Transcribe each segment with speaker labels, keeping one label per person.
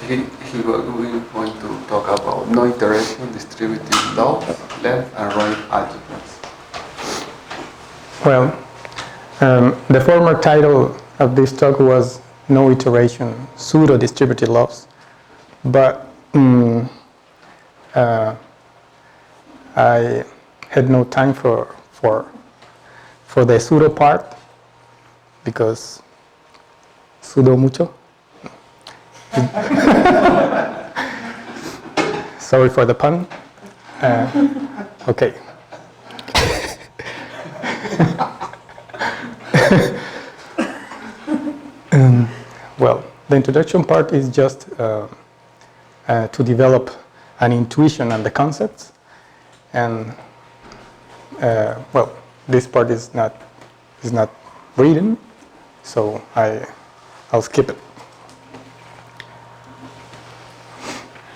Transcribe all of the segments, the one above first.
Speaker 1: he was going to talk about no iteration, distributive laws, left and right algebras.
Speaker 2: Well, the former title of this talk was No Iteration, Pseudo-Distributive Laws, but I had no time for the pseudo part because pseudo mucho. Sorry for the pun. Okay. Well, the introduction part is just to develop an intuition on the concepts, and well, this part is not written, so I'll skip it.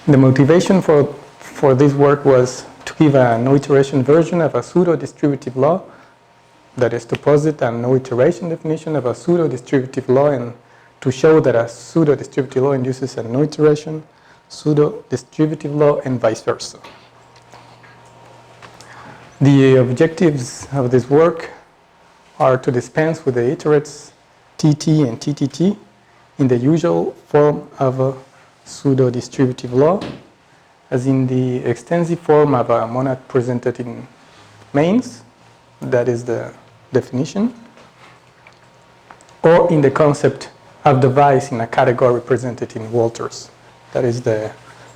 Speaker 2: The motivation for this work was to give a no-iteration version of a pseudo-distributive law, that is to posit a no-iteration definition of a pseudo-distributive law and to show that a pseudo-distributive law induces a no-iteration pseudo-distributive law and vice versa. The objectives of this work are to dispense with the iterates TT and TTT in the usual form of a pseudo-distributive law, as in the extensive form of a monad presented in mains, that is the definition, or in the concept of device in a category presented in Walters. That is the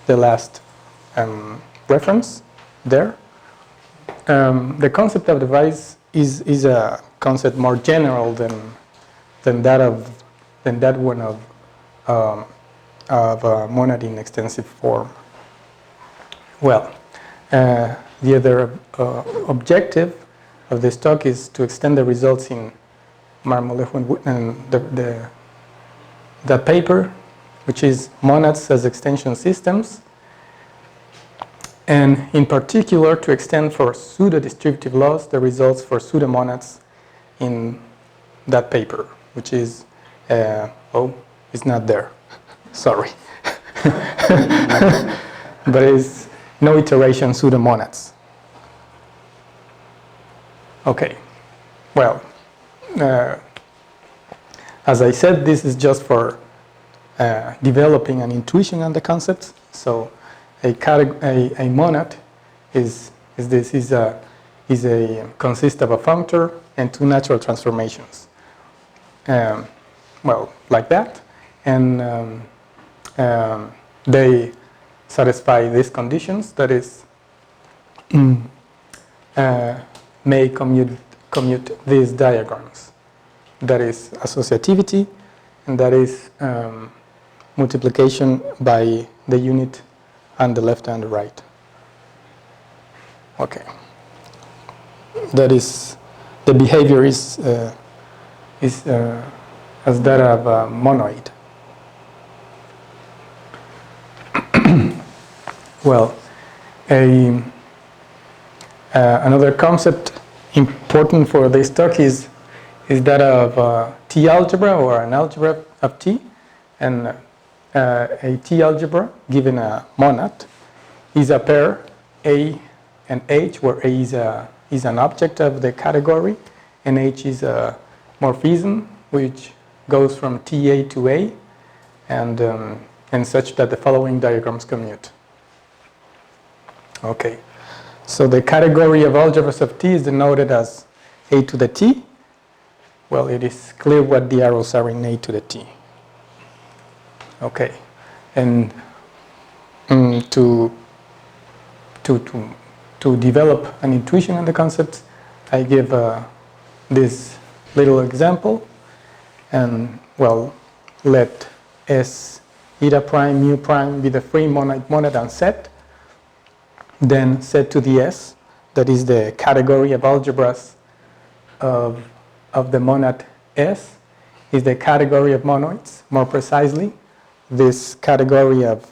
Speaker 2: last reference there. The concept of device is a concept more general than that one of a monad in extensive form. Well, the other objective of this talk is to extend the results in Marmolejo and the paper, which is monads as extension systems, and in particular to extend for pseudo-distributive laws the results for pseudomonads in that paper, which is, it's not there, sorry. But it's no iteration pseudomonads. Okay, well, as I said, this is just for developing an intuition on the concepts. So a monad consists of a functor and two natural transformations. Well, like that, and they satisfy these conditions. That is, may commute these diagrams. That is associativity, and that is multiplication by the unit on the left and the right. Okay. That is, the behavior is as that of a monoid. Well, another concept important for this talk is that of T algebra, or an algebra of T. And a T algebra given a monad is a pair A and H, where A is an object of the category and H is a morphism which goes from TA to A, and such that the following diagrams commute. Okay, so the category of algebras of T is denoted as A to the T. Well, it is clear what the arrows are in A to the T. Okay, and to develop an intuition on the concepts, I give this little example, and well, let S eta prime mu prime be the free monad on set, then set to the S, that is the category of algebras of the monad S, is the category of monoids. More precisely, this category of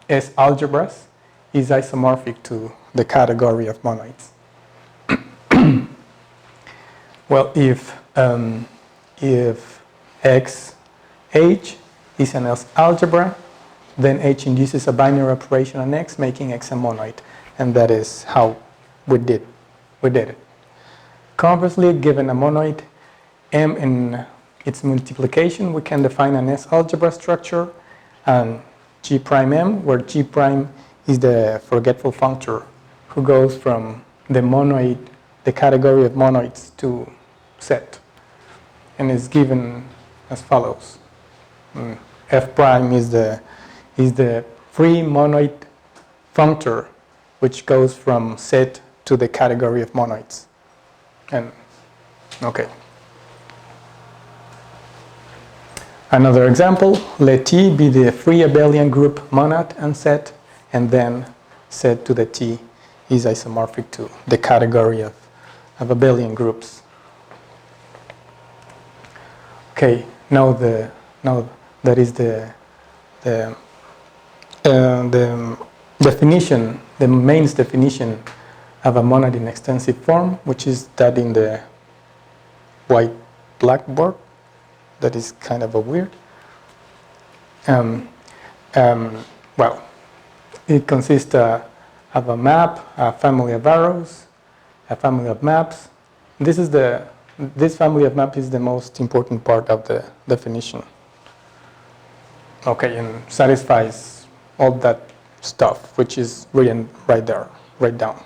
Speaker 2: S algebras is isomorphic to the category of monoids. Well, if X H is an algebra, then H induces a binary operation on X, making X a monoid. And that is how we did it. Conversely, given a monoid M in its multiplication, we can define an S algebra structure and G prime M, where G prime is the forgetful functor who goes from the monoid, the category of monoids, to set, and is given as follows. F prime is the free monoid functor which goes from set to the category of monoids. And okay. Another example, let T be the free abelian group monad and set, and then set to the T is isomorphic to the category of abelian groups. Okay, now that is the definition, the main definition of a monad in extensive form, which is that in the white blackboard. That is kind of a weird. Well, it consists of a map, a family of arrows, a family of maps. This family of maps is the most important part of the definition. Okay, and satisfies all that stuff, which is written right there, right down.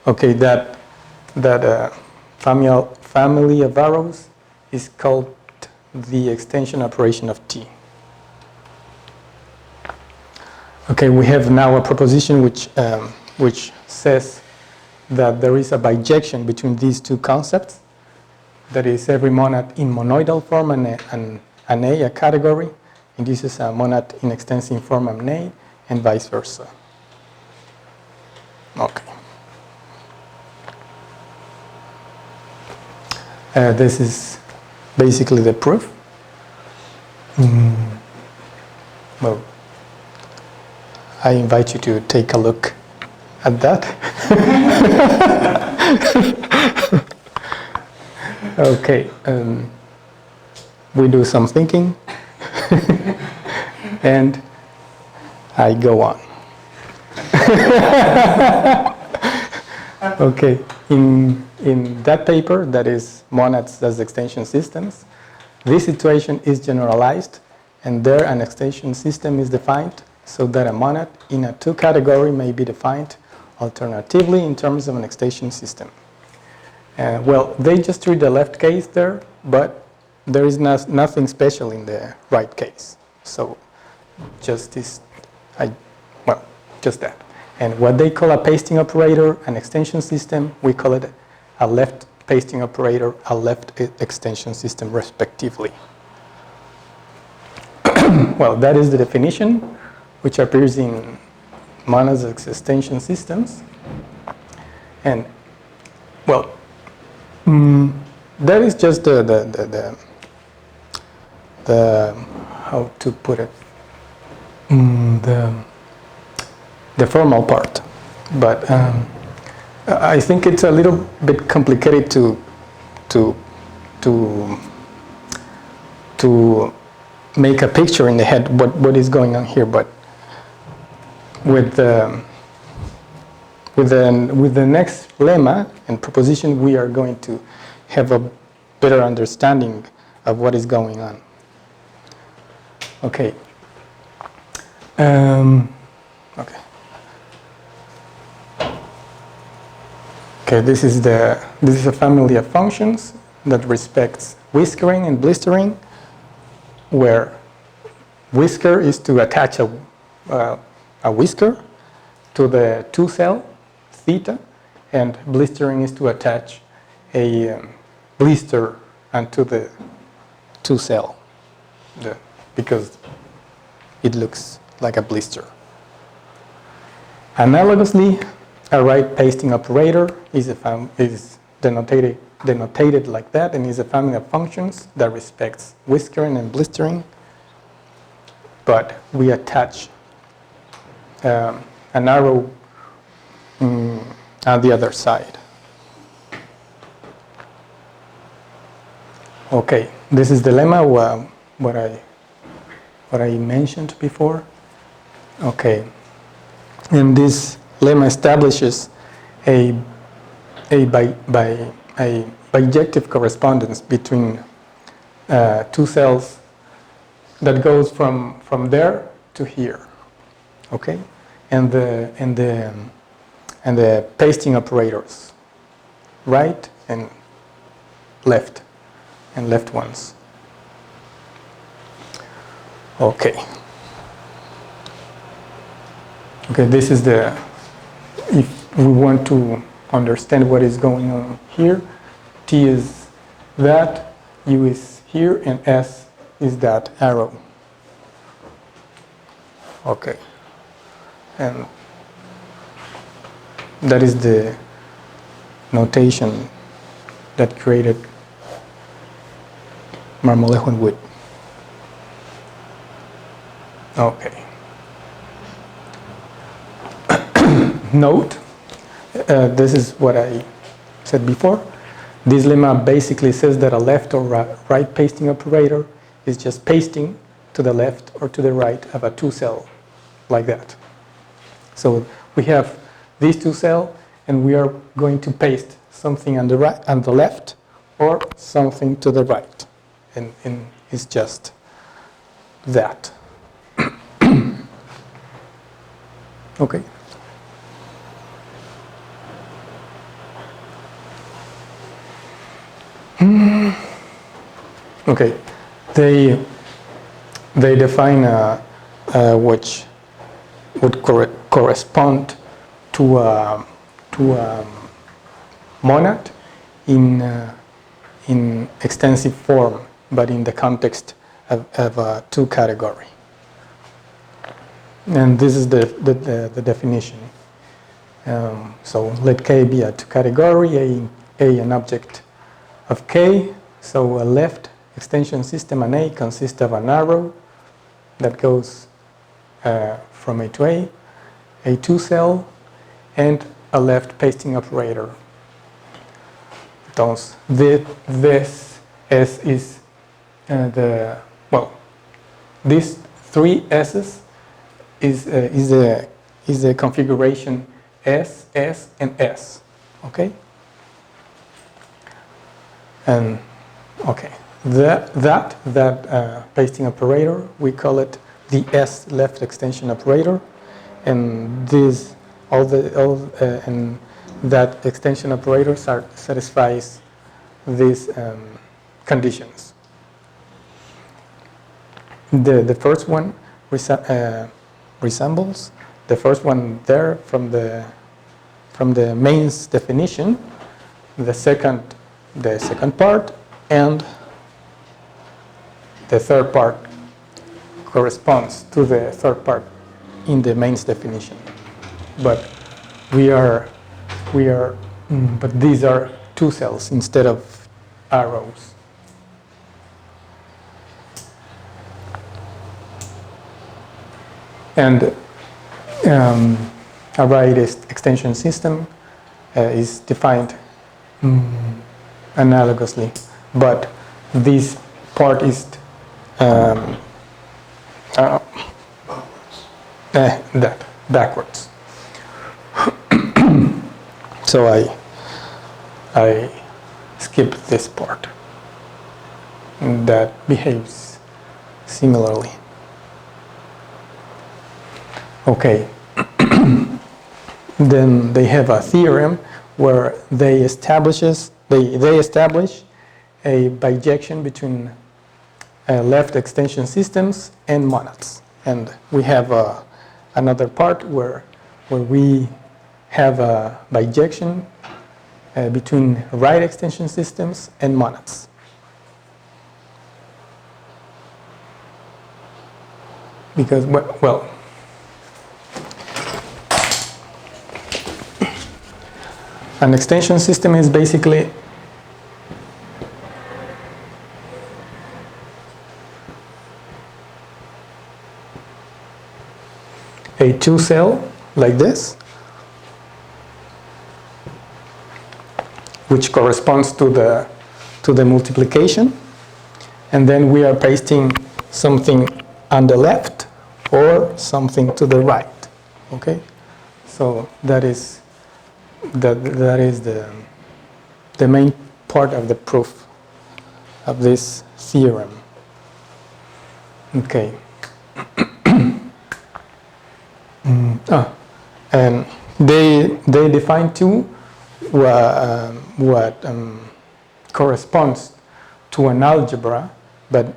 Speaker 2: Okay, that family of arrows is called the extension operation of T. Okay, we have now a proposition which says that there is a bijection between these two concepts. That is, every monad in monoidal form and an A, a category, induces a monad in extensive form an A, and vice versa. Okay. This is basically the proof. Well, I invite you to take a look at that. Okay, we do some thinking, and I go on. Okay, in that paper, that is monads as extension systems, this situation is generalized, and there an extension system is defined so that a monad in a two category may be defined alternatively in terms of an extension system. Well, they just treat the left case there, but there is nothing special in the right case. So just this, just that. And what they call a pasting operator, an extension system, we call it a left pasting operator, a left extension system, respectively. Well, that is the definition, which appears in monads as extension systems. And, well, that is just the how to put it, the formal part. But I think it's a little bit complicated to make a picture in the head what is going on here. But with the next lemma and proposition, we are going to have a better understanding of what is going on. Okay. Okay. Okay. This is a family of functions that respects whiskering and blistering, where whisker is to attach a whisker to the two cell theta, and blistering is to attach a blister onto the two cell, because it looks like a blister. Analogously, a right pasting operator is denotated like that, and is a family of functions that respects whiskering and blistering, but we attach an arrow on the other side. Okay, this is the lemma, what I mentioned before. Okay, and this lemma establishes a bijective correspondence between two cells that goes from there to here. Okay, and the pasting operators, right and left ones. Okay. Okay, this is if we want to understand what is going on here, T is that, U is here, and S is that arrow. Okay. And that is the notation that created Marmolejo and Wood. Okay. Note, this is what I said before. This lemma basically says that a left or right pasting operator is just pasting to the left or to the right of a two cell, like that. So we have these two cells, and we are going to paste something on the right, on the left, or something to the right, and it's just that. Okay. Okay, they define which would correspond to a monad in extensive form, but in the context of a two category. And this is the definition. So let K be a two category, A an object of K. So a left extension system on A consists of an arrow that goes from A to a two cell, and a left pasting operator. Thus, this S is these three S's is the configuration S, S, and S. Okay. And okay, that pasting operator, we call it the S left extension operator, and this and that extension operator satisfies these conditions. The first one resembles the first one there from the mains definition. The second part, and the third part corresponds to the third part in the mains definition. But but these are two cells instead of arrows. And a right extension system is defined analogously, but this part is that backwards. So I skip this part. That behaves similarly. Okay. Then they have a theorem where they establish a bijection between left extension systems and monads. And we have another part where we have a bijection between right extension systems and monads. Because, well, an extension system is basically a two cell like this, which corresponds to the multiplication, and then we are pasting something on the left or something to the right. Okay, so that is the main part of the proof of this theorem. Okay. And they define too what corresponds to an algebra, but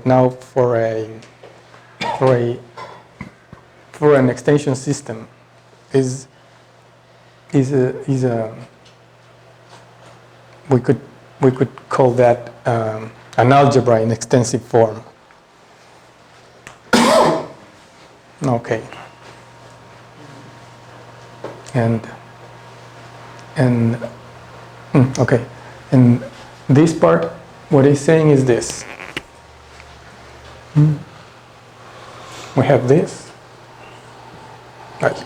Speaker 2: now for an extension system is a we could call that an algebra in extensive form. Okay. Okay, and this part, what he's saying is this. We have this. Right.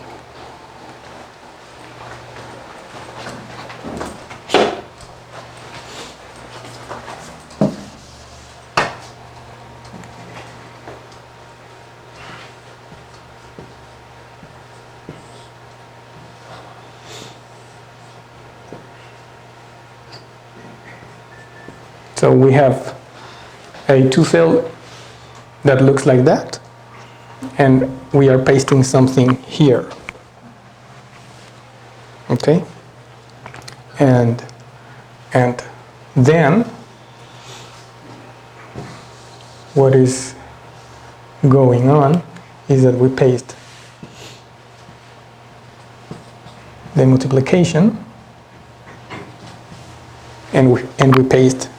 Speaker 2: So we have a two-cell that looks like that, and we are pasting something here. Okay? And then what is going on is that we paste the multiplication, and we paste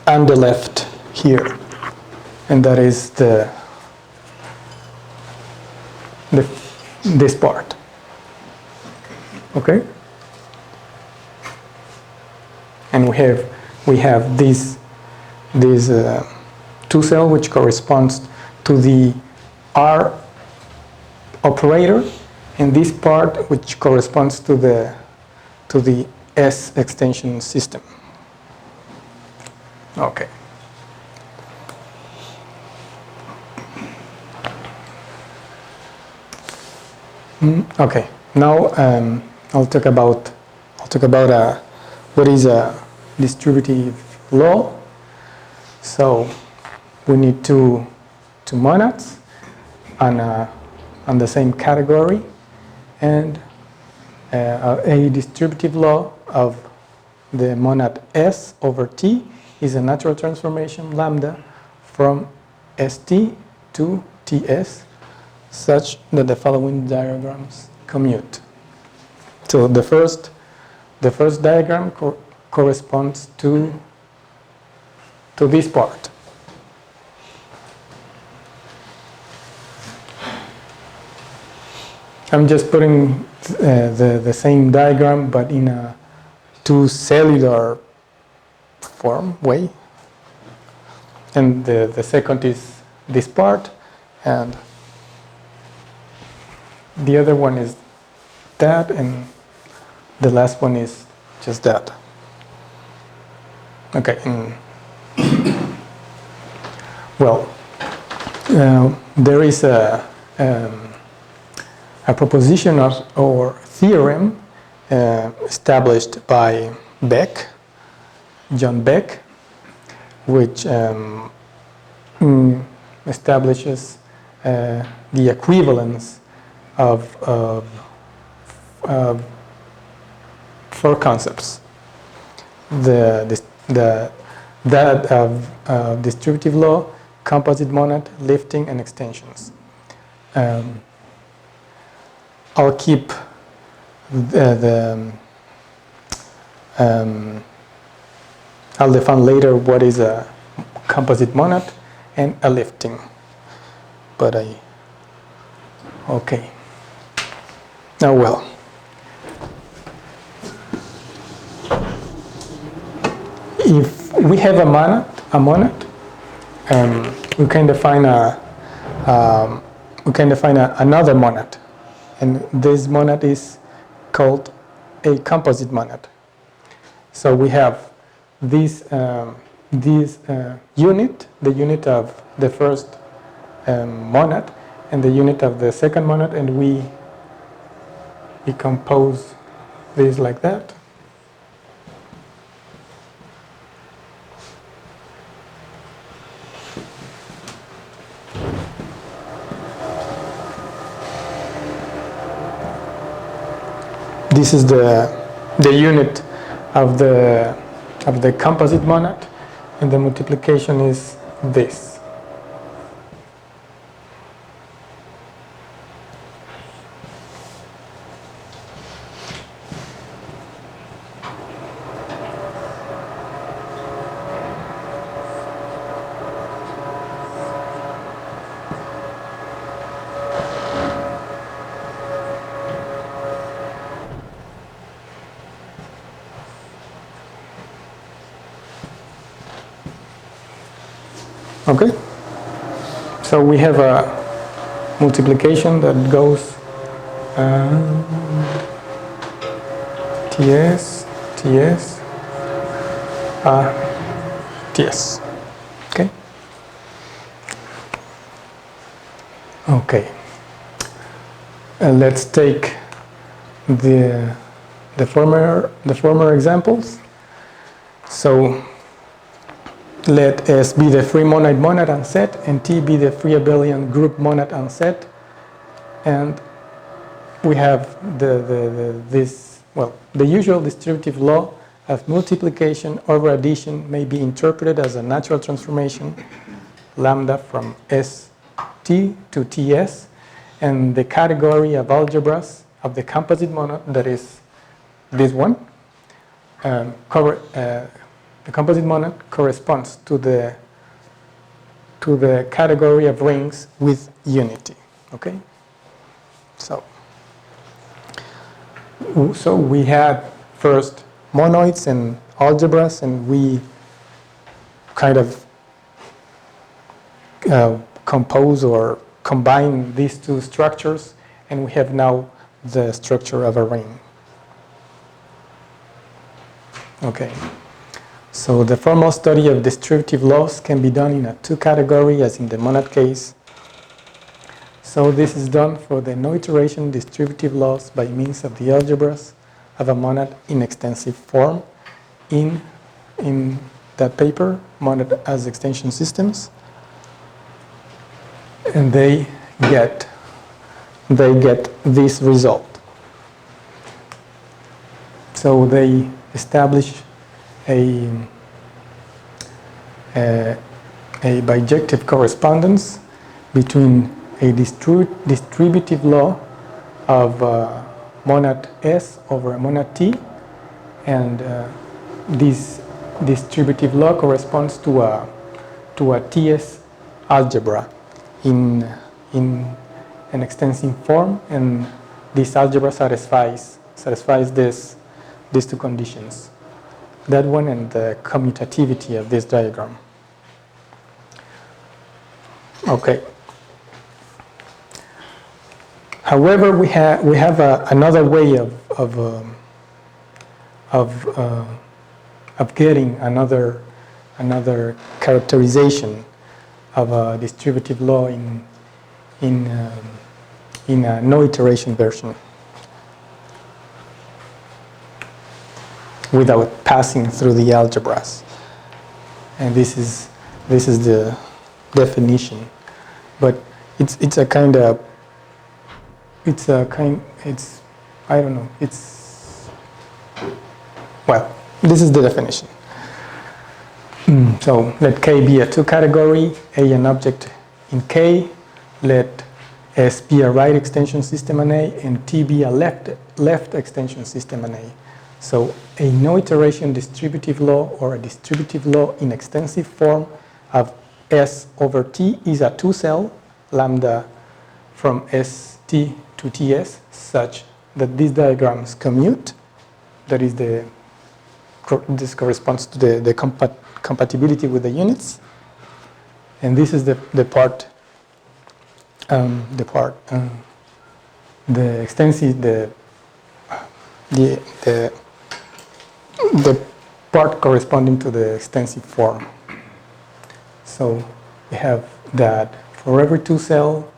Speaker 2: on the left here, and that is this part. Okay, and we have this two cell which corresponds to the R operator, and this part which corresponds to the S extension system. Okay. Okay. Now I'll talk about what is a distributive law. So we need two monads on the same category, and a distributive law of the monad S over T is a natural transformation lambda from ST to TS, such that the following diagrams commute. So the first diagram corresponds to this part. I'm just putting the same diagram, but in a two-cellular form way, and the second is this part, and the other one is that, and the last one is just that. Okay. Well, there is a proposition or theorem established by John Beck, which establishes the equivalence of four concepts: that of distributive law, composite monad, lifting, and extensions. I'll keep I'll define later what is a composite monad and a lifting. But okay. Now, well, if we have a monad, we can define another monad, and this monad is called a composite monad. So we have this this unit, the unit of the first monad and the unit of the second monad, and we decompose this like that. This is the unit of the composite monad, and the multiplication is this. Okay, so we have a multiplication that goes TS, TS, TS. Okay. Okay. Let's take the former examples. So let S be the free monad and set, and T be the free abelian group monad and set. And we have the usual distributive law of multiplication over addition may be interpreted as a natural transformation, lambda from ST to TS, and the category of algebras of the composite monad, that is this one, the composite monad corresponds to the category of rings with unity. Okay, so we had first monoids and algebras, and we kind of compose or combine these two structures, and we have now the structure of a ring. Okay. So the formal study of distributive laws can be done in a two category, as in the monad case. So this is done for the no iteration distributive laws by means of the algebras of a monad in extensive form in that paper, Monad as Extension Systems. And they get this result. So they establish a bijective correspondence between a distributive law of monad S over a monad T, and this distributive law corresponds to a TS algebra in an extensive form, and this algebra satisfies these two conditions. That one and the commutativity of this diagram. Okay. However, we have another way of getting another characterization of a distributive law in a no iteration version, without passing through the algebras. And this is the definition, but this is the definition. So let K be a two category, A an object in K, let S be a right extension system in A, and T be a left extension system in A. So a no iteration distributive law, or a distributive law in extensive form of S over T, is a two-cell lambda from ST to TS, such that these diagrams commute. That is this corresponds to the compatibility with the units, and this is the part corresponding to the extensive form. So we have that for every 2 cell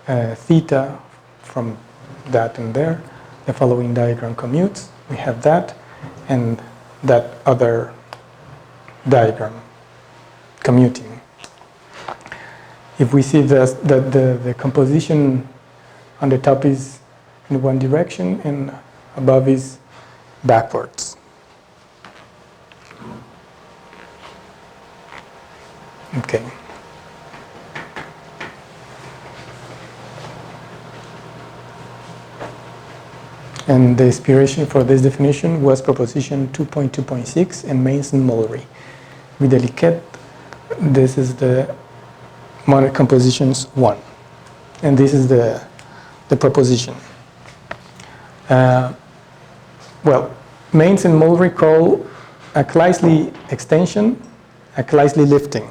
Speaker 2: theta from that and there, the following diagram commutes. We have that and that other diagram commuting. If we see the composition on the top is in one direction and above is backwards. Okay. And the inspiration for this definition was proposition 2.2.6 and Mason-Mullery. With the Liquet, this is the monad compositions 1. And this is the proposition. Well, Mason-Mullery call a Kleisli extension a Kleisli lifting.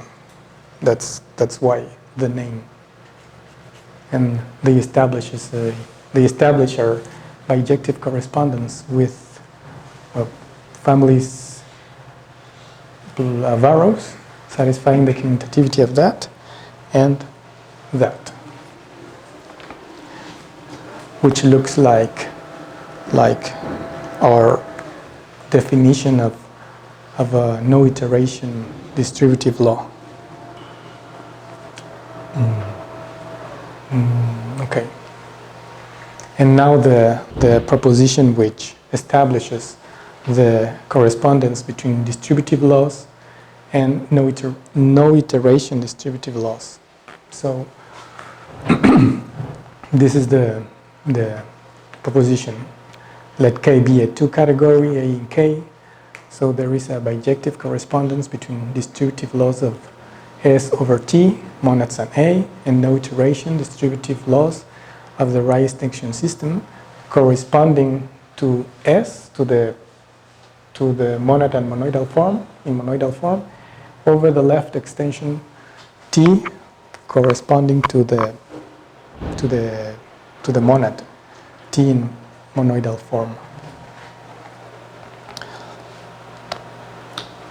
Speaker 2: That's why the name. And they establish a bijective correspondence with families of arrows, satisfying the commutativity of that and that, which looks like our definition of a no iteration distributive law. Okay. And now the proposition which establishes the correspondence between distributive laws and no iteration distributive laws. So this is the proposition. Let K be a 2-category, A in K. So there is a bijective correspondence between distributive laws of S over T, monads on A, and no iteration distributive laws of the right extension system corresponding to S, to the monad and monoidal form, in monoidal form, over the left extension T corresponding to the monad, T in monoidal form.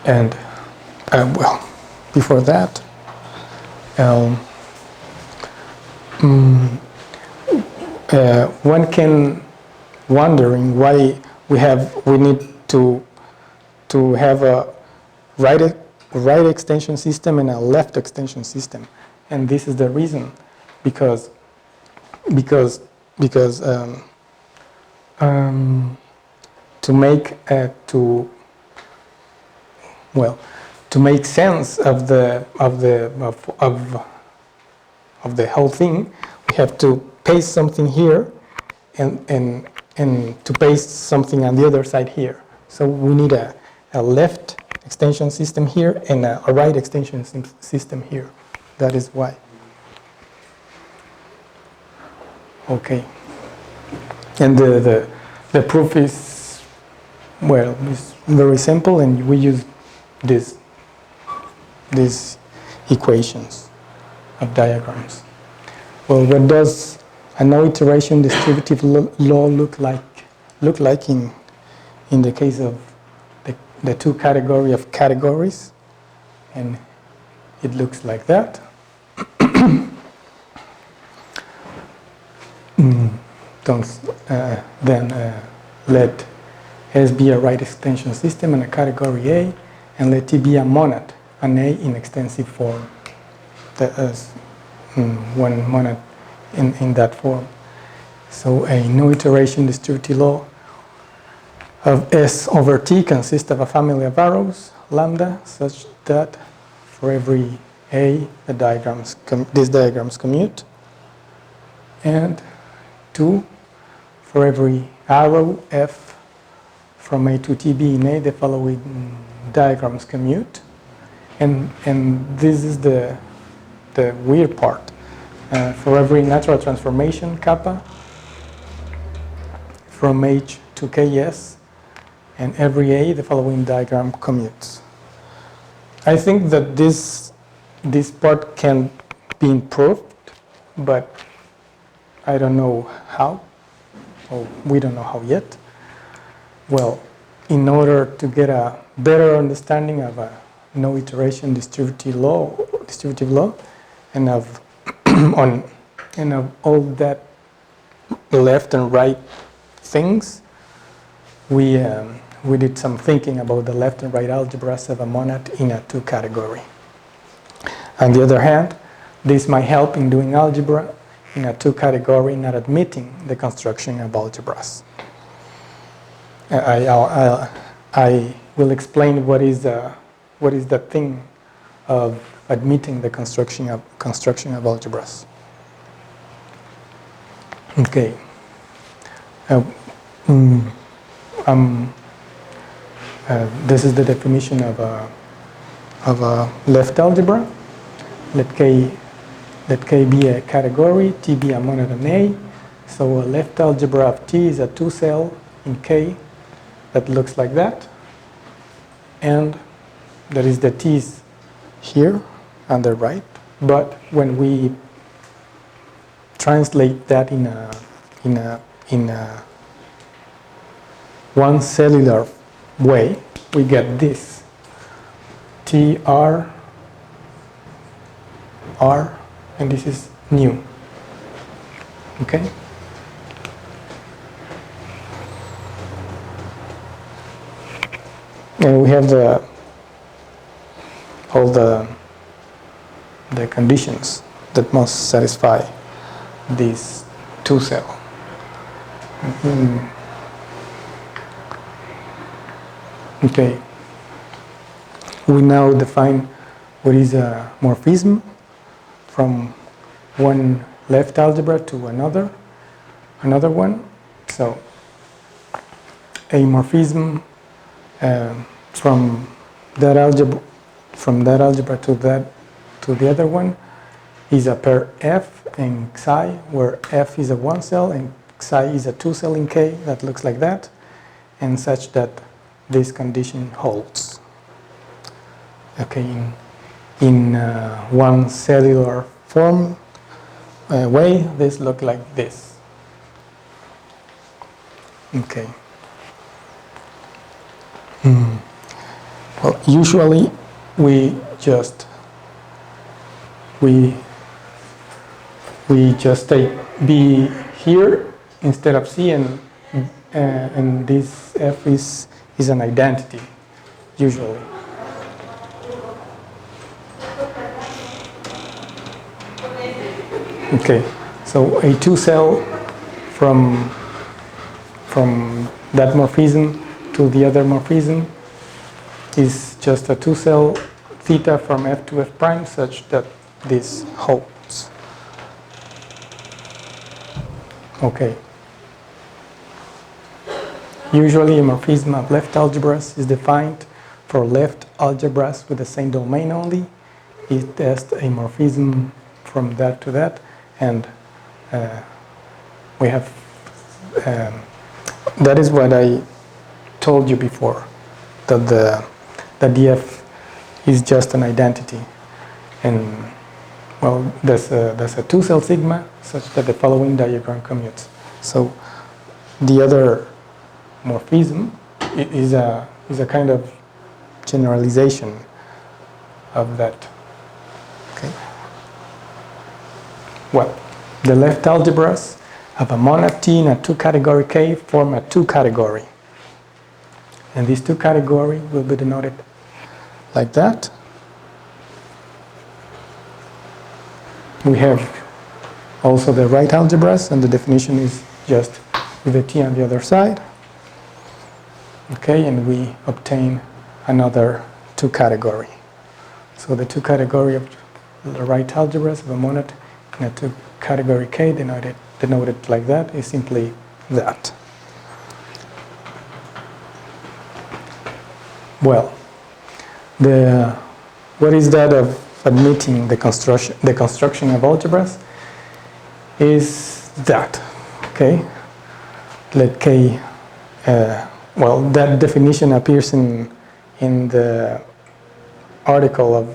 Speaker 2: And well, before that, one can wondering why we need to have a right extension system and a left extension system, and this is the reason, because to make sense of the whole thing, we have to paste something here and to paste something on the other side here. So we need a left extension system here and a right extension system here. That is why. Okay. And the proof is, well, it's very simple, and we use these equations of diagrams. Well, what does a no iteration distributive law look like in the case of the 2 category of categories? And it looks like that. Then let S be a right extension system and a category A, and let T be a monad, an A in extensive form. That is one monad in that form. So a no iteration distributive law of S over T consists of a family of arrows, lambda, such that for every A, these diagrams commute, and 2, for every arrow F from A to TB in A, the following diagrams commute. And this is the weird part. For every natural transformation kappa from H to KS, and every A, the following diagram commutes. I think that this part can be improved, but I don't know how, or we don't know how yet. Well, in order to get a better understanding of a no iteration distributive law, and of all that left and right things, we did some thinking about the left and right algebras of a monad in a two category. On the other hand, this might help in doing algebra in a two category, not admitting the construction of algebras. I will explain what is the thing of admitting the construction of algebras. Okay. This is the definition of a left algebra. Let K be a category, T be a monad in A. So a left algebra of T is a two-cell in K that looks like that. And there is the T's here on the right. But when we translate that in a one cellular way, we get this TR R, and this is new. Okay? And we have all the conditions that must satisfy this two cell. Okay. We now define what is a morphism from one left algebra to another one. So a morphism from that algebra to the other one is a pair F and Xi, where F is a one cell and Xi is a two cell in K that looks like that, and such that this condition holds. Okay, in one cellular form way, this look like this. Okay. Well, usually we just take B here instead of C, and this F is an identity usually. Okay, so a two cell from that morphism to the other morphism is just a two cell theta from F to F prime, such that this holds. Okay. Usually a morphism of left algebras is defined for left algebras with the same domain only. It tests a morphism from that to that, and we have that is what I told you before, that the df is just an identity, and well, there's a two cell sigma such that the following diagram commutes. So the other morphism is a kind of generalization of that. Okay. Well, the left algebras of a monad T in a two category K form a two category, and these two category will be denoted like that. We have also the right algebras, and the definition is just with the T on the other side. Okay, and we obtain another two category. So the two category of the right algebras of a monad in a two category K denoted like that is simply that. Well, what is that of admitting the construction of algebras is that, okay? Let K, well, that definition appears in the article of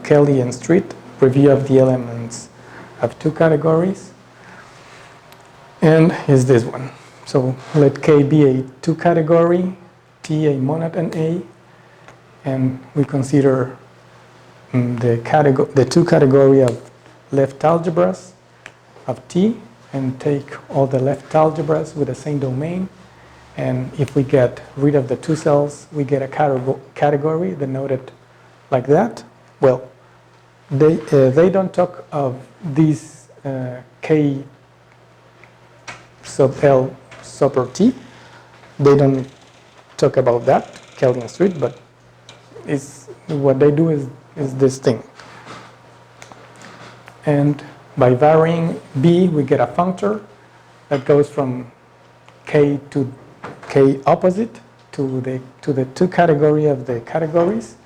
Speaker 2: Kelly and Street, Review of the Elements of Two Categories, and is this one. So let K be a two category, T a monad and A, and we consider the two category of left algebras of T, and take all the left algebras with the same domain. And if we get rid of the two cells, we get a category denoted like that. Well, they don't talk of these K sub L sub T. They don't talk about that, Kelly and Street, but what they do is this thing. And by varying B, we get a functor that goes from K to K opposite to the two category of the categories.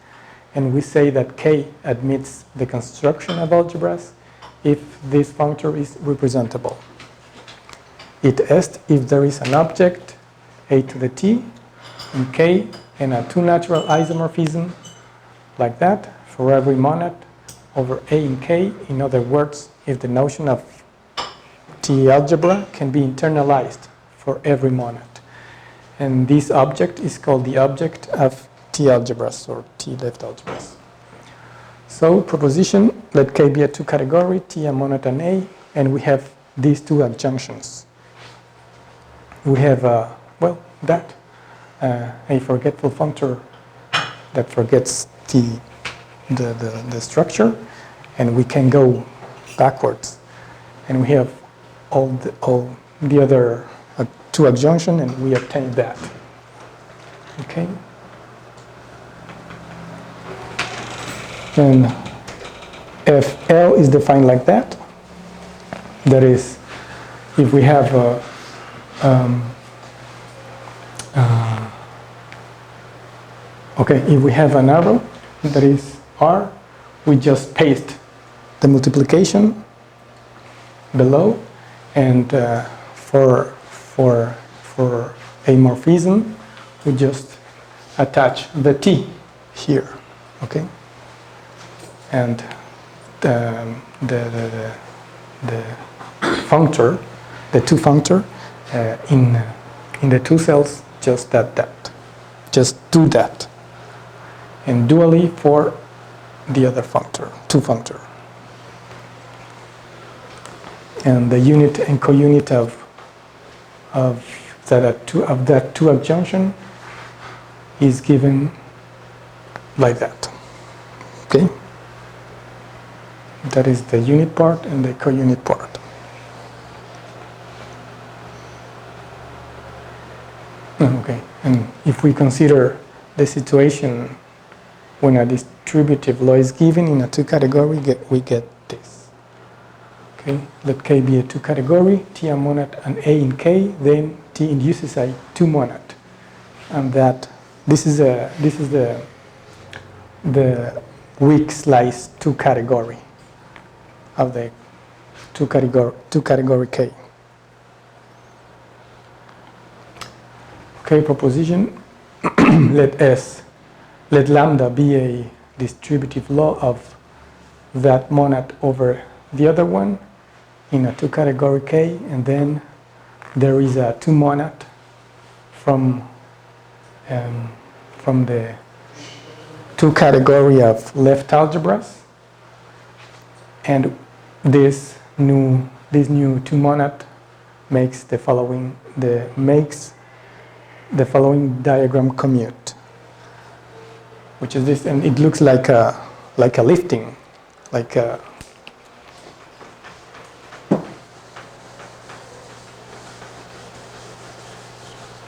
Speaker 2: And we say that K admits the construction of algebras if this functor is representable. It est if there is an object, A to the T, in K, and a two-natural isomorphism like that for every monad over A in K. In other words, if the notion of T algebra can be internalized for every monad. And this object is called the object of T algebras or T left algebras. So proposition, let K be a two category, T a monad and A, and we have these two adjunctions. We have, that, a forgetful functor that forgets the structure, and we can go backwards. And we have all the other two adjunction, and we obtain that. Okay? And if L is defined like that, that is, if we have if we have an arrow that is R, we just paste the multiplication below, and for a morphism, we just attach the T here, okay? And the functor, the two functor in the two cells, just just do that, and dually for the other functor, two functor. And the unit and co-unit of that two adjunction is given like that. Okay? That is the unit part and the co-unit part. Okay, and if we consider the situation when a distributive law is given in a two category, we get this. Okay, let K be a two category, T a monad and A in K, then T induces a two monad, and that this is the weak slice two category of the two category K. Okay, proposition. Let lambda be a distributive law of that monad over the other one in a two category K, and then there is a two monad from the two category of left algebras, and this new two monad makes the following diagram commute, which is this, and it looks like a lifting, like a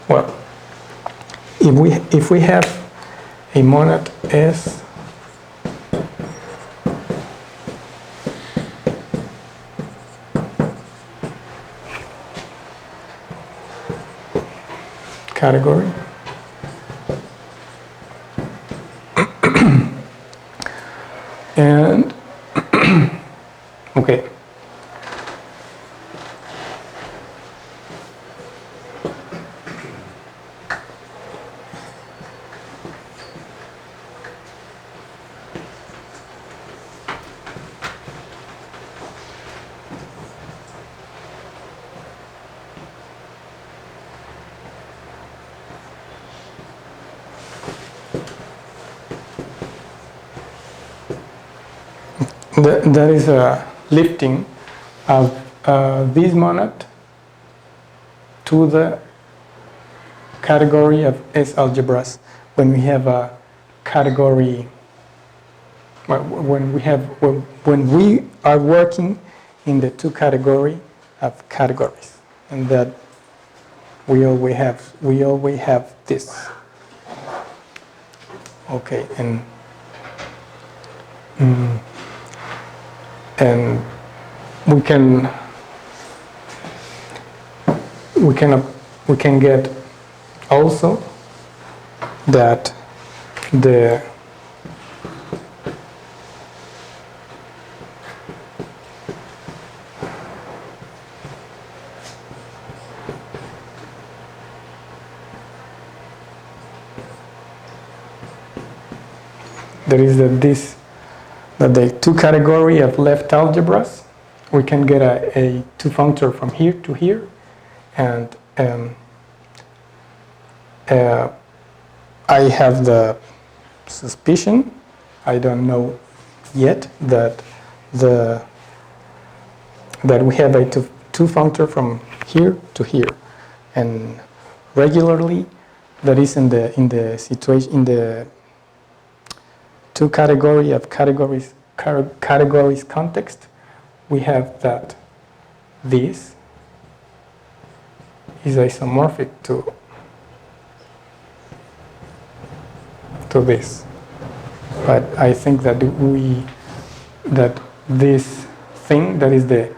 Speaker 2: well, if we have a monad S category, and okay, That is a lifting of this monad to the category of S algebras. When we have a category, when we are working in the two category of categories, and that we always have this. Okay, and we can get also that there is that the two category of left algebras, we can get a two functor from here to here, and I have the suspicion, I don't know yet, that we have a two functor from here to here, and regularly that is in the situation in the two categories context, we have that this is isomorphic to this. But I think that this thing that is the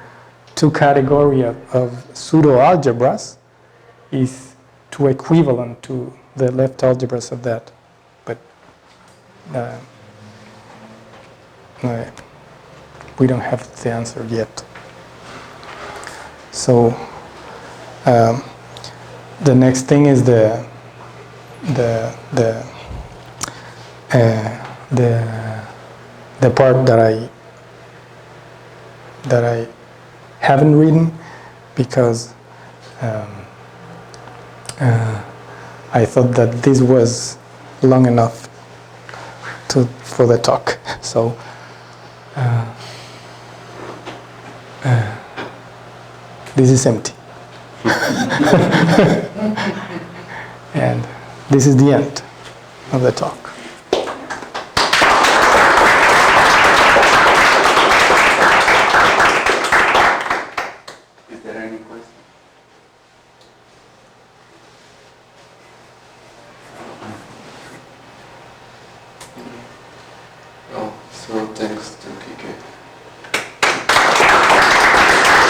Speaker 2: two category of pseudo algebras is too equivalent to the left algebras of that. But we don't have the answer yet. So the next thing is the part that I haven't written because I thought that this was long enough for the talk. So this is empty. And this is the end of the talk.
Speaker 1: Is there any question? Oh, so thanks to Kike.